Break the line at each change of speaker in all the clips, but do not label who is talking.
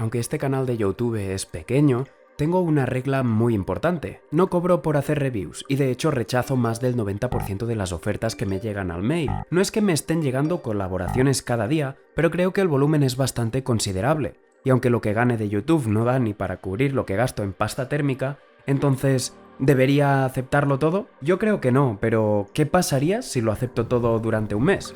Aunque este canal de YouTube es pequeño, tengo una regla muy importante. No cobro por hacer reviews y de hecho rechazo más del 90% de las ofertas que me llegan al mail. No es que me estén llegando colaboraciones cada día, pero creo que el volumen es bastante considerable. Y aunque lo que gane de YouTube no da ni para cubrir lo que gasto en pasta térmica, entonces, ¿debería aceptarlo todo? Yo creo que no, pero ¿qué pasaría si lo acepto todo durante un mes?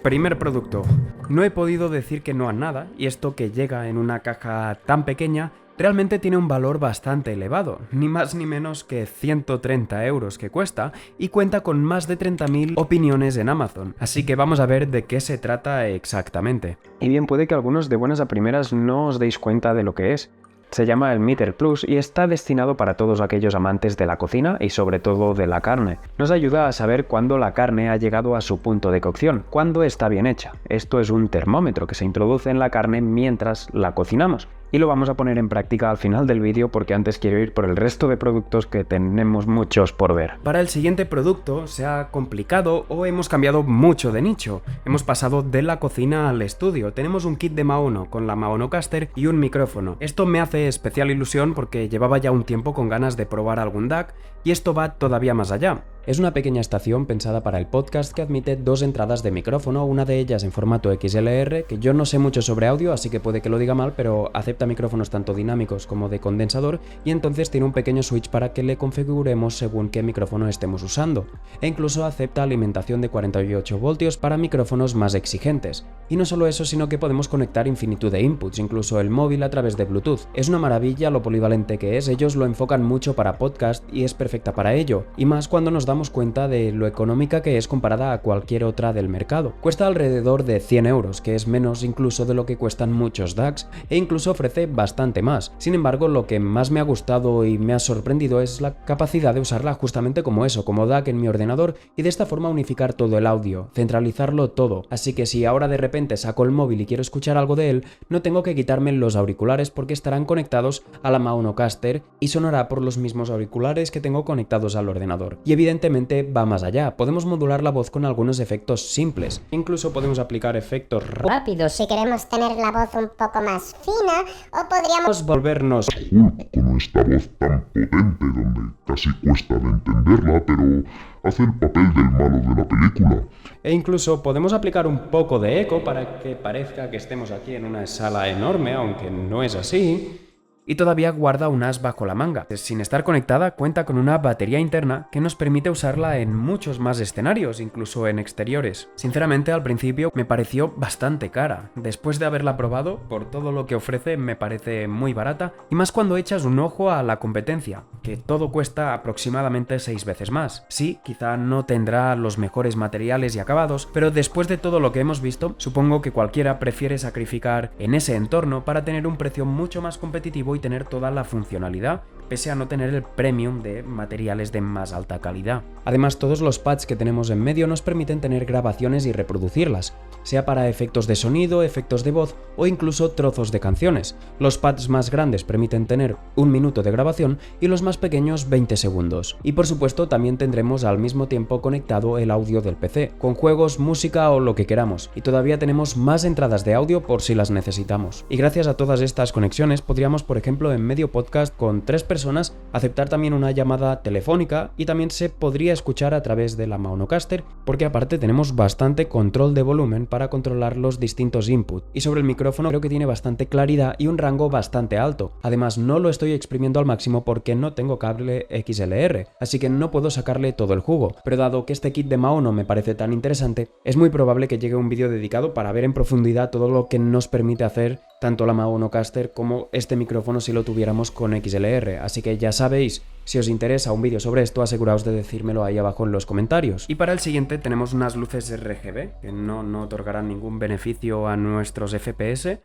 Primer producto. No he podido decir que no a nada, y esto que llega en una caja tan pequeña realmente tiene un valor bastante elevado, ni más ni menos que 130 euros que cuesta, y cuenta con más de 30.000 opiniones en Amazon, así que vamos a ver de qué se trata exactamente. Y bien, puede que algunos de buenas a primeras no os deis cuenta de lo que es. Se llama el Meter Plus y está destinado para todos aquellos amantes de la cocina y sobre todo de la carne. Nos ayuda a saber cuándo la carne ha llegado a su punto de cocción, cuándo está bien hecha. Esto es un termómetro que se introduce en la carne mientras la cocinamos. Y lo vamos a poner en práctica al final del vídeo porque antes quiero ir por el resto de productos que tenemos muchos por ver. Para el siguiente producto se ha complicado o hemos cambiado mucho de nicho. Hemos pasado de la cocina al estudio. Tenemos un kit de Maono con la Maonocaster y un micrófono. Esto me hace especial ilusión porque llevaba ya un tiempo con ganas de probar algún DAC y esto va todavía más allá. Es una pequeña estación pensada para el podcast que admite dos entradas de micrófono, una de ellas en formato XLR, que yo no sé mucho sobre audio, así que puede que lo diga mal, pero acepta micrófonos tanto dinámicos como de condensador y entonces tiene un pequeño switch para que le configuremos según qué micrófono estemos usando. E incluso acepta alimentación de 48 voltios para micrófonos más exigentes. Y no solo eso, sino que podemos conectar infinitud de inputs, incluso el móvil a través de Bluetooth. Es una maravilla lo polivalente que es, ellos lo enfocan mucho para podcast y es perfecta para ello, y más cuando nos damos cuenta de lo económica que es comparada a cualquier otra del mercado. Cuesta alrededor de 100 euros, que es menos incluso de lo que cuestan muchos DACs, e incluso ofrece bastante más. Sin embargo, lo que más me ha gustado y me ha sorprendido es la capacidad de usarla justamente como eso, como DAC en mi ordenador, y de esta forma unificar todo el audio, centralizarlo todo. Así que si ahora de repente saco el móvil y quiero escuchar algo de él, no tengo que quitarme los auriculares porque estarán conectados a la Maonocaster y sonará por los mismos auriculares que tengo conectados al ordenador. Y evidentemente va más allá, podemos modular la voz con algunos efectos simples, incluso podemos aplicar efectos
rápidos si queremos tener la voz un poco más fina, o podríamos
volvernos
Hulk con esta voz tan potente donde casi cuesta de entenderla, pero hace el papel del malo de la película.
E incluso podemos aplicar un poco de eco para que parezca que estemos aquí en una sala enorme, aunque no es así. Y todavía guarda un as bajo la manga. Sin estar conectada, cuenta con una batería interna que nos permite usarla en muchos más escenarios, incluso en exteriores. Sinceramente, al principio me pareció bastante cara. Después de haberla probado, por todo lo que ofrece, me parece muy barata, y más cuando echas un ojo a la competencia, que todo cuesta aproximadamente 6 veces más. Sí, quizá no tendrá los mejores materiales y acabados, pero después de todo lo que hemos visto, supongo que cualquiera prefiere sacrificar en ese entorno para tener un precio mucho más competitivo y tener toda la funcionalidad, pese a no tener el premium de materiales de más alta calidad. Además, todos los pads que tenemos en medio nos permiten tener grabaciones y reproducirlas, sea para efectos de sonido, efectos de voz o incluso trozos de canciones. Los pads más grandes permiten tener 1 minuto de grabación y los más pequeños 20 segundos. Y por supuesto también tendremos al mismo tiempo conectado el audio del PC, con juegos, música o lo que queramos, y todavía tenemos más entradas de audio por si las necesitamos. Y gracias a todas estas conexiones podríamos, por ejemplo, en medio podcast con 3 personas, aceptar también una llamada telefónica y también se podría escuchar a través de la Maonocaster, porque aparte tenemos bastante control de volumen para controlar los distintos inputs, y sobre el micrófono creo que tiene bastante claridad y un rango bastante alto. Además, no lo estoy exprimiendo al máximo porque no tengo cable XLR, así que no puedo sacarle todo el jugo, pero dado que este kit de Maono me parece tan interesante, es muy probable que llegue un vídeo dedicado para ver en profundidad todo lo que nos permite hacer tanto la Maonocaster como este micrófono si lo tuviéramos con XLR, así que ya sabéis, si os interesa un vídeo sobre esto, aseguraos de decírmelo ahí abajo en los comentarios. Y para el siguiente tenemos unas luces RGB, que no otorgarán ningún beneficio a nuestros FPS,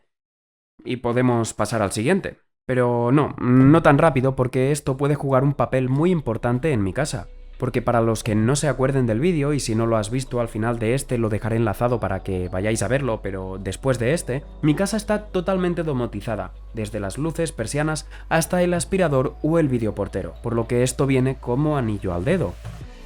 y podemos pasar al siguiente. Pero no tan rápido, porque esto puede jugar un papel muy importante en mi casa. Porque para los que no se acuerden del vídeo, y si no lo has visto al final de este lo dejaré enlazado para que vayáis a verlo, pero después de este, mi casa está totalmente domotizada, desde las luces, persianas, hasta el aspirador o el videoportero, por lo que esto viene como anillo al dedo.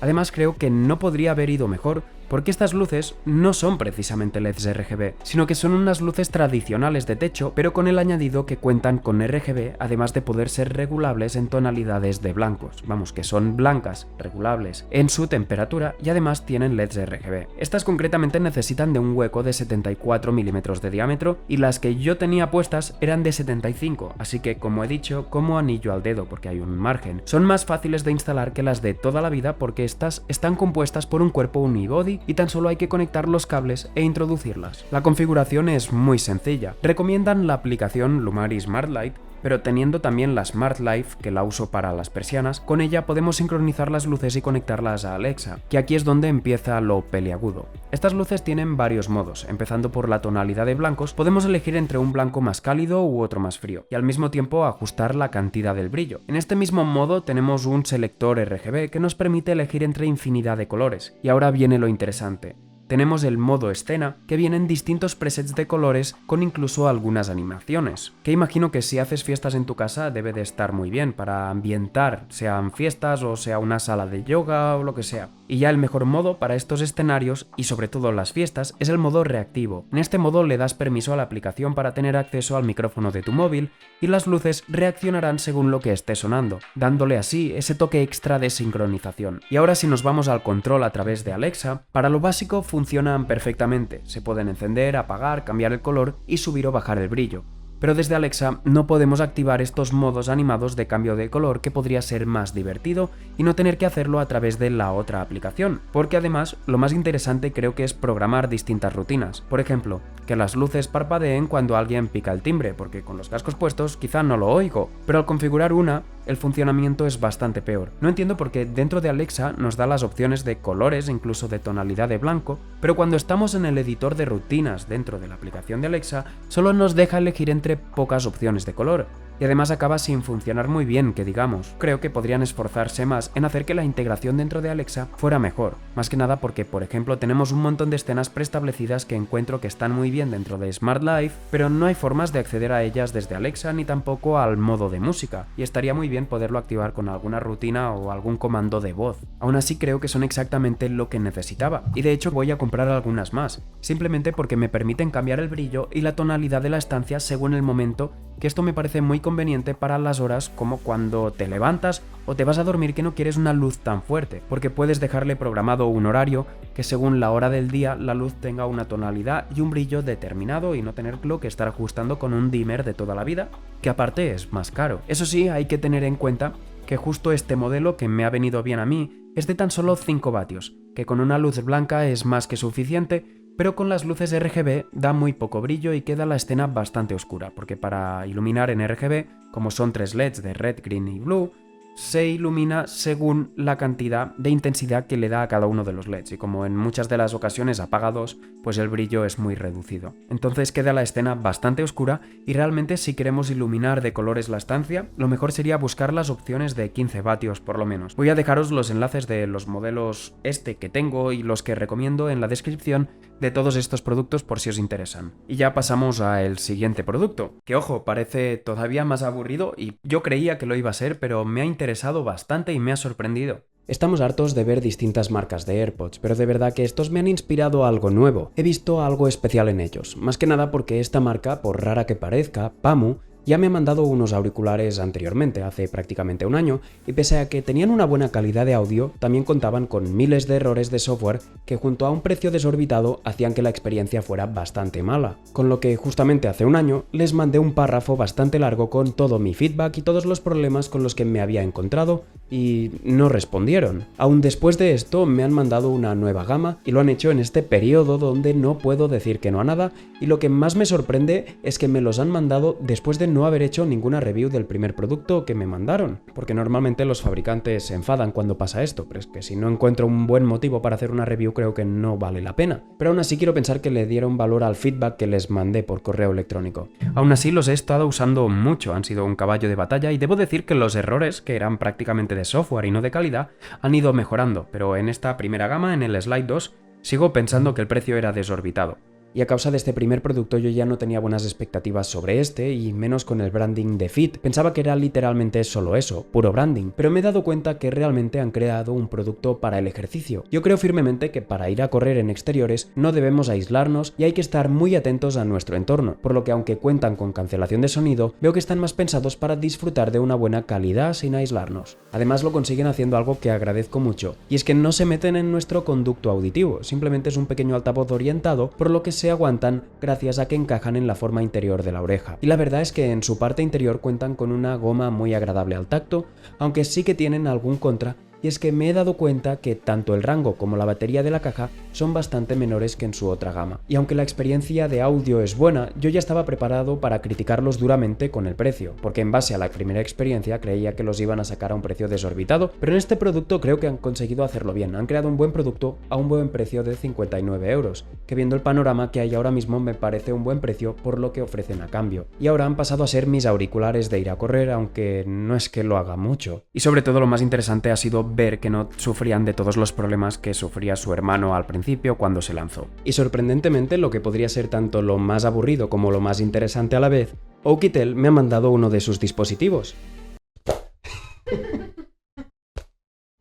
Además creo que no podría haber ido mejor porque estas luces no son precisamente LEDs RGB, sino que son unas luces tradicionales de techo, pero con el añadido que cuentan con RGB, además de poder ser regulables en tonalidades de blancos. Vamos, que son blancas, regulables en su temperatura y además tienen LEDs RGB. Estas concretamente necesitan de un hueco de 74 milímetros de diámetro y las que yo tenía puestas eran de 75, así que como he dicho, como anillo al dedo porque hay un margen. Son más fáciles de instalar que las de toda la vida porque estas están compuestas por un cuerpo unibody y tan solo hay que conectar los cables e introducirlas. La configuración es muy sencilla. Recomiendan la aplicación Lumari Smart Light, pero teniendo también la Smart Life, que la uso para las persianas, con ella podemos sincronizar las luces y conectarlas a Alexa, que aquí es donde empieza lo peliagudo. Estas luces tienen varios modos, empezando por la tonalidad de blancos, podemos elegir entre un blanco más cálido u otro más frío, y al mismo tiempo ajustar la cantidad del brillo. En este mismo modo tenemos un selector RGB que nos permite elegir entre infinidad de colores, y ahora viene lo interesante. Tenemos el modo escena, que vienen distintos presets de colores con incluso algunas animaciones, que imagino que si haces fiestas en tu casa debe de estar muy bien para ambientar, sean fiestas o sea una sala de yoga o lo que sea. Y ya el mejor modo para estos escenarios y sobre todo las fiestas es el modo reactivo. En este modo le das permiso a la aplicación para tener acceso al micrófono de tu móvil y las luces reaccionarán según lo que esté sonando, dándole así ese toque extra de sincronización. Y ahora si nos vamos al control a través de Alexa, para lo básico funcionan perfectamente, se pueden encender, apagar, cambiar el color y subir o bajar el brillo. Pero desde Alexa no podemos activar estos modos animados de cambio de color que podría ser más divertido y no tener que hacerlo a través de la otra aplicación, porque además lo más interesante creo que es programar distintas rutinas. Por ejemplo, que las luces parpadeen cuando alguien pica el timbre, porque con los cascos puestos quizá no lo oigo, pero al configurar una, el funcionamiento es bastante peor. No entiendo por qué dentro de Alexa nos da las opciones de colores, incluso de tonalidad de blanco, pero cuando estamos en el editor de rutinas dentro de la aplicación de Alexa, solo nos deja elegir entre pocas opciones de color. Y además acaba sin funcionar muy bien, que digamos. Creo que podrían esforzarse más en hacer que la integración dentro de Alexa fuera mejor. Más que nada porque, por ejemplo, tenemos un montón de escenas preestablecidas que encuentro que están muy bien dentro de Smart Life, pero no hay formas de acceder a ellas desde Alexa ni tampoco al modo de música, y estaría muy bien poderlo activar con alguna rutina o algún comando de voz. Aún así creo que son exactamente lo que necesitaba, y de hecho voy a comprar algunas más, simplemente porque me permiten cambiar el brillo y la tonalidad de la estancia según el momento, que esto me parece muy conveniente para las horas como cuando te levantas o te vas a dormir que no quieres una luz tan fuerte, porque puedes dejarle programado un horario que según la hora del día la luz tenga una tonalidad y un brillo determinado y no tenerlo que estar ajustando con un dimmer de toda la vida, que aparte es más caro. Eso sí, hay que tener en cuenta que justo este modelo que me ha venido bien a mí es de tan solo 5 vatios, que con una luz blanca es más que suficiente, pero con las luces RGB da muy poco brillo y queda la escena bastante oscura, porque para iluminar en RGB, como son 3 LEDs de red, green y blue, se ilumina según la cantidad de intensidad que le da a cada uno de los LEDs, y como en muchas de las ocasiones apagados, pues el brillo es muy reducido. Entonces queda la escena bastante oscura y realmente si queremos iluminar de colores la estancia, lo mejor sería buscar las opciones de 15 vatios por lo menos. Voy a dejaros los enlaces de los modelos que tengo y los que recomiendo en la descripción de todos estos productos por si os interesan. Y ya pasamos al siguiente producto, que ojo, parece todavía más aburrido y yo creía que lo iba a ser, pero me ha interesado bastante y me ha sorprendido. Estamos hartos de ver distintas marcas de AirPods, pero de verdad que estos me han inspirado a algo nuevo. He visto algo especial en ellos, más que nada porque esta marca, por rara que parezca, Pamu, ya me ha mandado unos auriculares anteriormente, hace prácticamente un año, y pese a que tenían una buena calidad de audio, también contaban con miles de errores de software que junto a un precio desorbitado hacían que la experiencia fuera bastante mala. Con lo que justamente hace un año les mandé un párrafo bastante largo con todo mi feedback y todos los problemas con los que me había encontrado, y no respondieron. Aún después de esto me han mandado una nueva gama y lo han hecho en este periodo donde no puedo decir que no a nada, y lo que más me sorprende es que me los han mandado después de no haber hecho ninguna review del primer producto que me mandaron, porque normalmente los fabricantes se enfadan cuando pasa esto, pero es que si no encuentro un buen motivo para hacer una review creo que no vale la pena. Pero aún así quiero pensar que le dieron valor al feedback que les mandé por correo electrónico. Aún así los he estado usando mucho, han sido un caballo de batalla y debo decir que los errores, que eran prácticamente de software y no de calidad, han ido mejorando, pero en esta primera gama, en el Slide 2, sigo pensando que el precio era desorbitado. y a causa de este primer producto yo ya no tenía buenas expectativas sobre este y menos con el branding de Fit. Pensaba que era literalmente solo eso, puro branding, pero me he dado cuenta que realmente han creado un producto para el ejercicio. Yo creo firmemente que para ir a correr en exteriores no debemos aislarnos y hay que estar muy atentos a nuestro entorno, por lo que aunque cuentan con cancelación de sonido, veo que están más pensados para disfrutar de una buena calidad sin aislarnos. Además lo consiguen haciendo algo que agradezco mucho, y es que no se meten en nuestro conducto auditivo, simplemente es un pequeño altavoz orientado, por lo que se aguantan gracias a que encajan en la forma interior de la oreja. Y la verdad es que en su parte interior cuentan con una goma muy agradable al tacto, aunque sí que tienen algún contra, y es que me he dado cuenta que tanto el rango como la batería de la caja son bastante menores que en su otra gama. Y aunque la experiencia de audio es buena, yo ya estaba preparado para criticarlos duramente con el precio, porque en base a la primera experiencia creía que los iban a sacar a un precio desorbitado, pero en este producto creo que han conseguido hacerlo bien, han creado un buen producto a un buen precio de 59 euros, que viendo el panorama que hay ahora mismo me parece un buen precio por lo que ofrecen a cambio. Y ahora han pasado a ser mis auriculares de ir a correr, aunque no es que lo haga mucho. Y sobre todo lo más interesante ha sido ver que no sufrían de todos los problemas que sufría su hermano al principio cuando se lanzó. Y sorprendentemente, lo que podría ser tanto lo más aburrido como lo más interesante a la vez, Oukitel me ha mandado uno de sus dispositivos.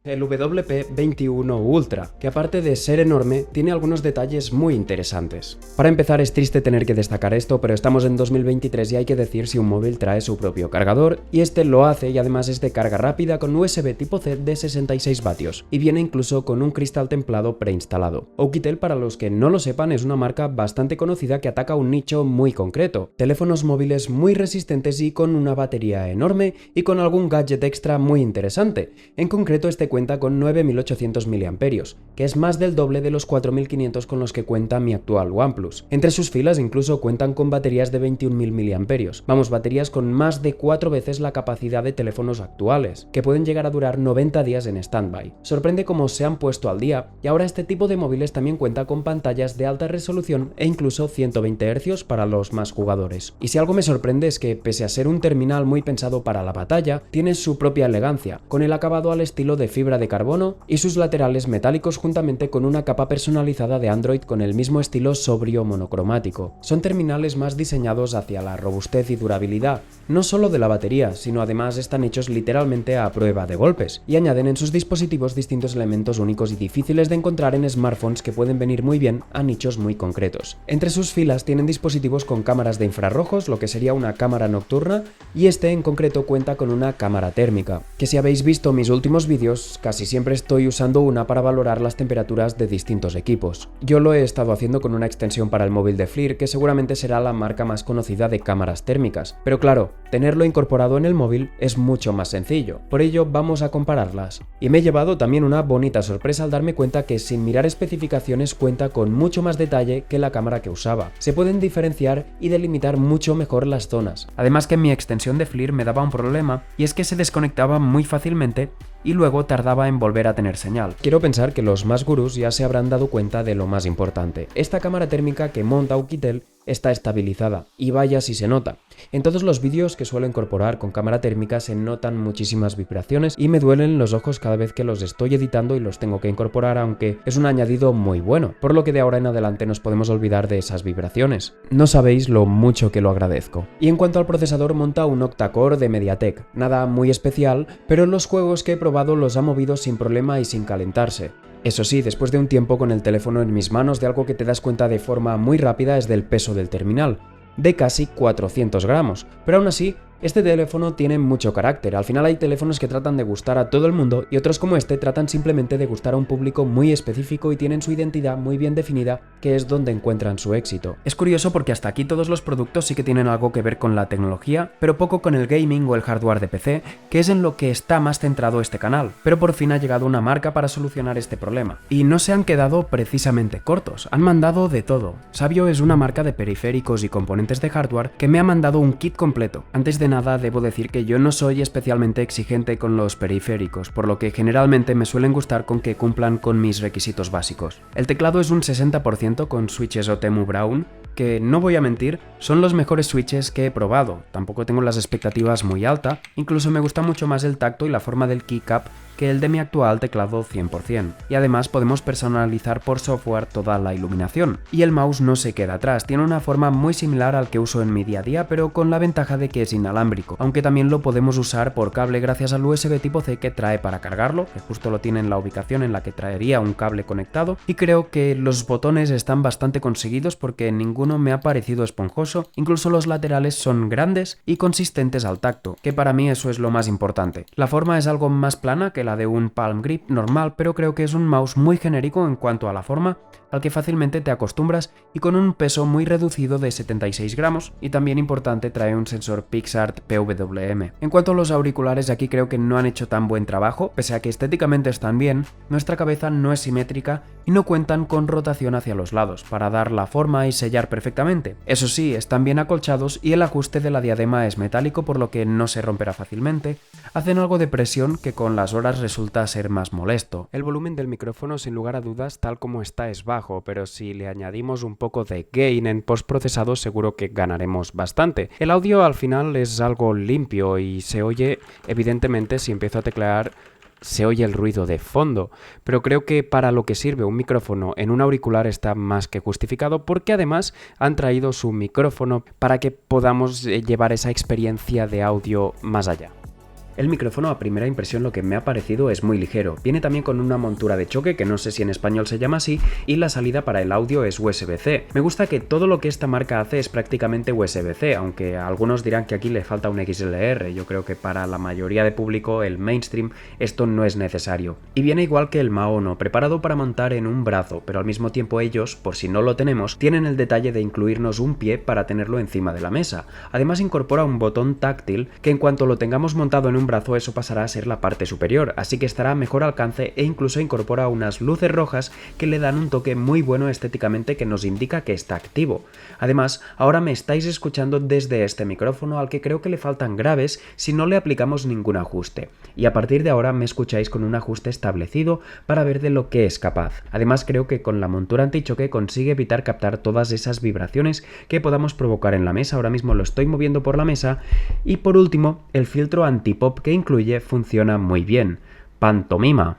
El WP-21 Ultra, que aparte de ser enorme, tiene algunos detalles muy interesantes. Para empezar, es triste tener que destacar esto, pero estamos en 2023 y hay que decir si un móvil trae su propio cargador, y este lo hace y además es de carga rápida con USB tipo C de 66 vatios, y viene incluso con un cristal templado preinstalado. Oukitel, para los que no lo sepan, es una marca bastante conocida que ataca un nicho muy concreto, teléfonos móviles muy resistentes y con una batería enorme y con algún gadget extra muy interesante. En concreto, este cuenta con 9800 mAh, que es más del doble de los 4500 con los que cuenta mi actual OnePlus. Entre sus filas incluso cuentan con baterías de 21.000 mAh, vamos, baterías con más de 4 veces la capacidad de teléfonos actuales, que pueden llegar a durar 90 días en standby. Sorprende cómo se han puesto al día, y ahora este tipo de móviles también cuenta con pantallas de alta resolución e incluso 120 Hz para los más jugadores. Y si algo me sorprende es que, pese a ser un terminal muy pensado para la batalla, tiene su propia elegancia, con el acabado al estilo de fibra de carbono y sus laterales metálicos juntamente con una capa personalizada de Android con el mismo estilo sobrio monocromático. Son terminales más diseñados hacia la robustez y durabilidad, no solo de la batería, sino además están hechos literalmente a prueba de golpes, y añaden en sus dispositivos distintos elementos únicos y difíciles de encontrar en smartphones que pueden venir muy bien a nichos muy concretos. Entre sus filas tienen dispositivos con cámaras de infrarrojos, lo que sería una cámara nocturna, y este en concreto cuenta con una cámara térmica, que si habéis visto mis últimos vídeos, casi siempre estoy usando una para valorar las temperaturas de distintos equipos. Yo lo he estado haciendo con una extensión para el móvil de FLIR, que seguramente será la marca más conocida de cámaras térmicas, pero claro, tenerlo incorporado en el móvil es mucho más sencillo, por ello vamos a compararlas. Y me he llevado también una bonita sorpresa al darme cuenta que sin mirar especificaciones cuenta con mucho más detalle que la cámara que usaba. Se pueden diferenciar y delimitar mucho mejor las zonas. Además que mi extensión de FLIR me daba un problema, y es que se desconectaba muy fácilmente y luego tardaba en volver a tener señal. Quiero pensar que los más gurús ya se habrán dado cuenta de lo más importante. Esta cámara térmica que monta Oukitel está estabilizada, y vaya si se nota. En todos los vídeos que suelo incorporar con cámara térmica se notan muchísimas vibraciones y me duelen los ojos cada vez que los estoy editando y los tengo que incorporar, aunque es un añadido muy bueno, por lo que de ahora en adelante nos podemos olvidar de esas vibraciones. No sabéis lo mucho que lo agradezco. Y en cuanto al procesador, monta un octa-core de MediaTek, nada muy especial, pero los juegos que he probado los ha movido sin problema y sin calentarse. Eso sí, después de un tiempo con el teléfono en mis manos, de algo que te das cuenta de forma muy rápida es del peso del terminal, de casi 400 gramos, pero aún así, este teléfono tiene mucho carácter. Al final hay teléfonos que tratan de gustar a todo el mundo y otros como este tratan simplemente de gustar a un público muy específico y tienen su identidad muy bien definida, que es donde encuentran su éxito. Es curioso porque hasta aquí todos los productos sí que tienen algo que ver con la tecnología, pero poco con el gaming o el hardware de PC, que es en lo que está más centrado este canal. Pero por fin ha llegado una marca para solucionar este problema. Y no se han quedado precisamente cortos, han mandado de todo. Sabio es una marca de periféricos y componentes de hardware que me ha mandado un kit completo. Antes de de nada debo decir que yo no soy especialmente exigente con los periféricos, por lo que generalmente me suelen gustar con que cumplan con mis requisitos básicos. El teclado es un 60% con switches Otemu Brown, que no voy a mentir, son los mejores switches que he probado. Tampoco tengo las expectativas muy altas, incluso me gusta mucho más el tacto y la forma del keycap que el de mi actual teclado 100%. Y además podemos personalizar por software toda la iluminación. Y el mouse no se queda atrás, tiene una forma muy similar al que uso en mi día a día, pero con la ventaja de que es inalámbrico, aunque también lo podemos usar por cable gracias al USB tipo C que trae para cargarlo, que justo lo tiene en la ubicación en la que traería un cable conectado, y creo que los botones están bastante conseguidos porque ninguno me ha parecido esponjoso, incluso los laterales son grandes y consistentes al tacto, que para mí eso es lo más importante. La forma es algo más plana que la de un Palm Grip normal, pero creo que es un mouse muy genérico en cuanto a la forma, al que fácilmente te acostumbras y con un peso muy reducido de 76 gramos, y también importante trae un sensor PixArt PWM. En cuanto a los auriculares, aquí creo que no han hecho tan buen trabajo, pese a que estéticamente están bien, nuestra cabeza no es simétrica y no cuentan con rotación hacia los lados, para dar la forma y sellar perfectamente. Eso sí, están bien acolchados y el ajuste de la diadema es metálico, por lo que no se romperá fácilmente, hacen algo de presión que con las horas resulta ser más molesto. El volumen del micrófono sin lugar a dudas tal como está es bajo, pero si le añadimos un poco de gain en postprocesado seguro que ganaremos bastante. El audio al final es algo limpio y se oye, evidentemente si empiezo a teclear se oye el ruido de fondo, pero creo que para lo que sirve un micrófono en un auricular está más que justificado, porque además han traído su micrófono para que podamos llevar esa experiencia de audio más allá. El micrófono a primera impresión lo que me ha parecido es muy ligero, viene también con una montura de choque que no sé si en español se llama así y la salida para el audio es USB-C. Me gusta que todo lo que esta marca hace es prácticamente USB-C, aunque algunos dirán que aquí le falta un XLR, yo creo que para la mayoría de público, el mainstream, esto no es necesario. Y viene igual que el Maono, preparado para montar en un brazo, pero al mismo tiempo ellos, por si no lo tenemos, tienen el detalle de incluirnos un pie para tenerlo encima de la mesa. Además incorpora un botón táctil que en cuanto lo tengamos montado en un brazo eso pasará a ser la parte superior, así que estará a mejor alcance e incluso incorpora unas luces rojas que le dan un toque muy bueno estéticamente que nos indica que está activo. Además, ahora me estáis escuchando desde este micrófono al que creo que le faltan graves si no le aplicamos ningún ajuste, y a partir de ahora me escucháis con un ajuste establecido para ver de lo que es capaz. Además creo que con la montura antichoque consigue evitar captar todas esas vibraciones que podamos provocar en la mesa. Ahora mismo lo estoy moviendo por la mesa. Y por último, el filtro antipop que incluye funciona muy bien. Pantomima.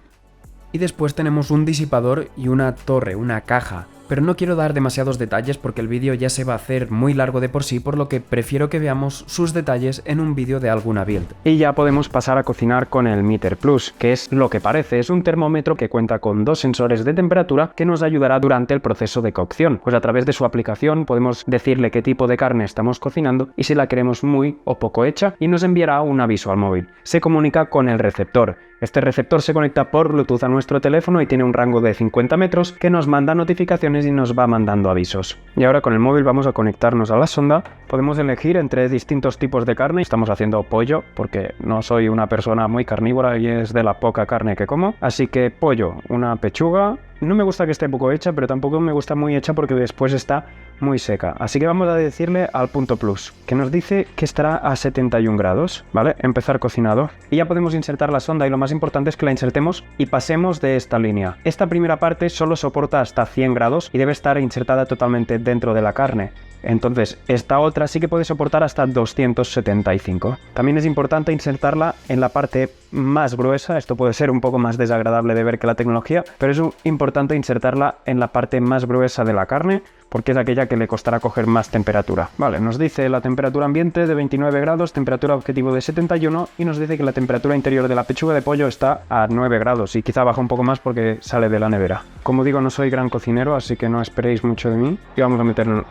Y después tenemos un disipador y una torre, una caja. Pero no quiero dar demasiados detalles porque el vídeo ya se va a hacer muy largo de por sí, por lo que prefiero que veamos sus detalles en un vídeo de alguna build. Y ya podemos pasar a cocinar con el Meter Plus, que es lo que parece, es un termómetro que cuenta con dos sensores de temperatura que nos ayudará durante el proceso de cocción. Pues a través de su aplicación podemos decirle qué tipo de carne estamos cocinando y si la queremos muy o poco hecha, y nos enviará un aviso al móvil. Se comunica con el receptor. Este receptor se conecta por Bluetooth a nuestro teléfono y tiene un rango de 50 metros que nos manda notificaciones y nos va mandando avisos. Y ahora con el móvil vamos a conectarnos a la sonda. Podemos elegir entre distintos tipos de carne. Estamos haciendo pollo porque no soy una persona muy carnívora y es de la poca carne que como. Así que pollo, una pechuga. No me gusta que esté poco hecha, pero tampoco me gusta muy hecha porque después está muy seca. Así que vamos a decirle al punto plus, que nos dice que estará a 71 grados, ¿vale? Empezar cocinado. Y ya podemos insertar la sonda y lo más importante es que la insertemos y pasemos de esta línea. Esta primera parte solo soporta hasta 100 grados y debe estar insertada totalmente dentro de la carne. Entonces, esta otra sí que puede soportar hasta 275. También es importante insertarla en la parte más gruesa. Esto puede ser un poco más desagradable de ver que la tecnología, pero es importante insertarla en la parte más gruesa de la carne, porque es aquella que le costará coger más temperatura. Vale, nos dice la temperatura ambiente de 29 grados, temperatura objetivo de 71, y nos dice que la temperatura interior de la pechuga de pollo está a 9 grados, y quizá baja un poco más porque sale de la nevera. Como digo, no soy gran cocinero, así que no esperéis mucho de mí, y vamos a meterlo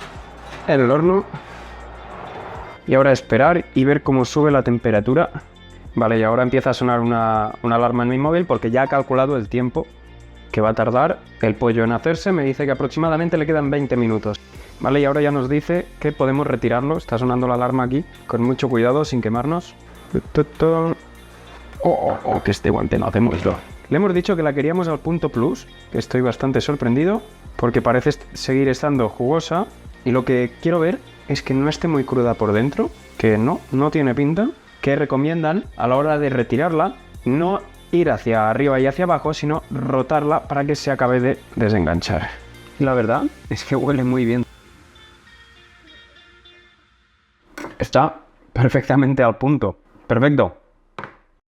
en el horno. Y ahora esperar y ver cómo sube la temperatura. Vale, y ahora empieza a sonar una alarma en mi móvil porque ya ha calculado el tiempo que va a tardar el pollo en hacerse. Me dice que aproximadamente le quedan 20 minutos. Vale, y ahora ya nos dice que podemos retirarlo. Está sonando la alarma aquí, con mucho cuidado, sin quemarnos. Que este guante no hacemoslo. Le hemos dicho que la queríamos al punto plus, que estoy bastante sorprendido, porque parece seguir estando jugosa. Y lo que quiero ver es que no esté muy cruda por dentro, que no tiene pinta, que recomiendan a la hora de retirarla no ir hacia arriba y hacia abajo, sino rotarla para que se acabe de desenganchar. Y la verdad es que huele muy bien. Está perfectamente al punto. Perfecto.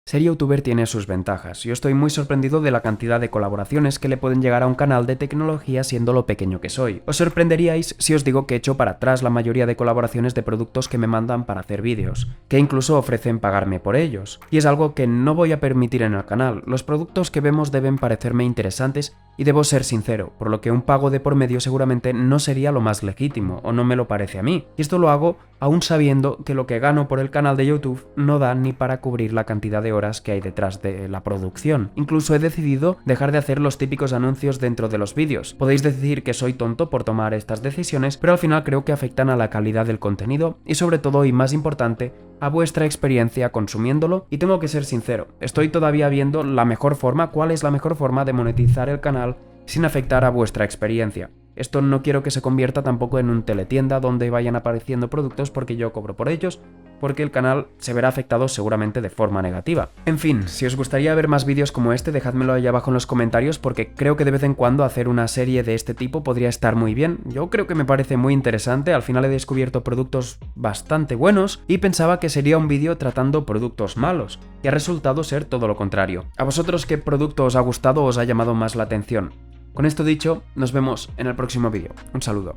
Ser youtuber tiene sus ventajas. Yo estoy muy sorprendido de la cantidad de colaboraciones que le pueden llegar a un canal de tecnología siendo lo pequeño que soy. Os sorprenderíais si os digo que echo para atrás la mayoría de colaboraciones de productos que me mandan para hacer vídeos, que incluso ofrecen pagarme por ellos. Y es algo que no voy a permitir en el canal. Los productos que vemos deben parecerme interesantes y debo ser sincero, por lo que un pago de por medio seguramente no sería lo más legítimo, o no me lo parece a mí. Y esto lo hago aún sabiendo que lo que gano por el canal de YouTube no da ni para cubrir la cantidad de horas que hay detrás de la producción. Incluso he decidido dejar de hacer los típicos anuncios dentro de los vídeos. Podéis decir que soy tonto por tomar estas decisiones, pero al final creo que afectan a la calidad del contenido y sobre todo, y más importante, a vuestra experiencia consumiéndolo. Y tengo que ser sincero, estoy todavía viendo cuál es la mejor forma de monetizar el canal sin afectar a vuestra experiencia. Esto no quiero que se convierta tampoco en un teletienda donde vayan apareciendo productos porque yo cobro por ellos, porque el canal se verá afectado seguramente de forma negativa. En fin, si os gustaría ver más vídeos como este, dejádmelo ahí abajo en los comentarios porque creo que de vez en cuando hacer una serie de este tipo podría estar muy bien. Yo creo que me parece muy interesante, al final he descubierto productos bastante buenos y pensaba que sería un vídeo tratando productos malos, y ha resultado ser todo lo contrario. ¿A vosotros qué producto os ha gustado o os ha llamado más la atención? Con esto dicho, nos vemos en el próximo vídeo. Un saludo.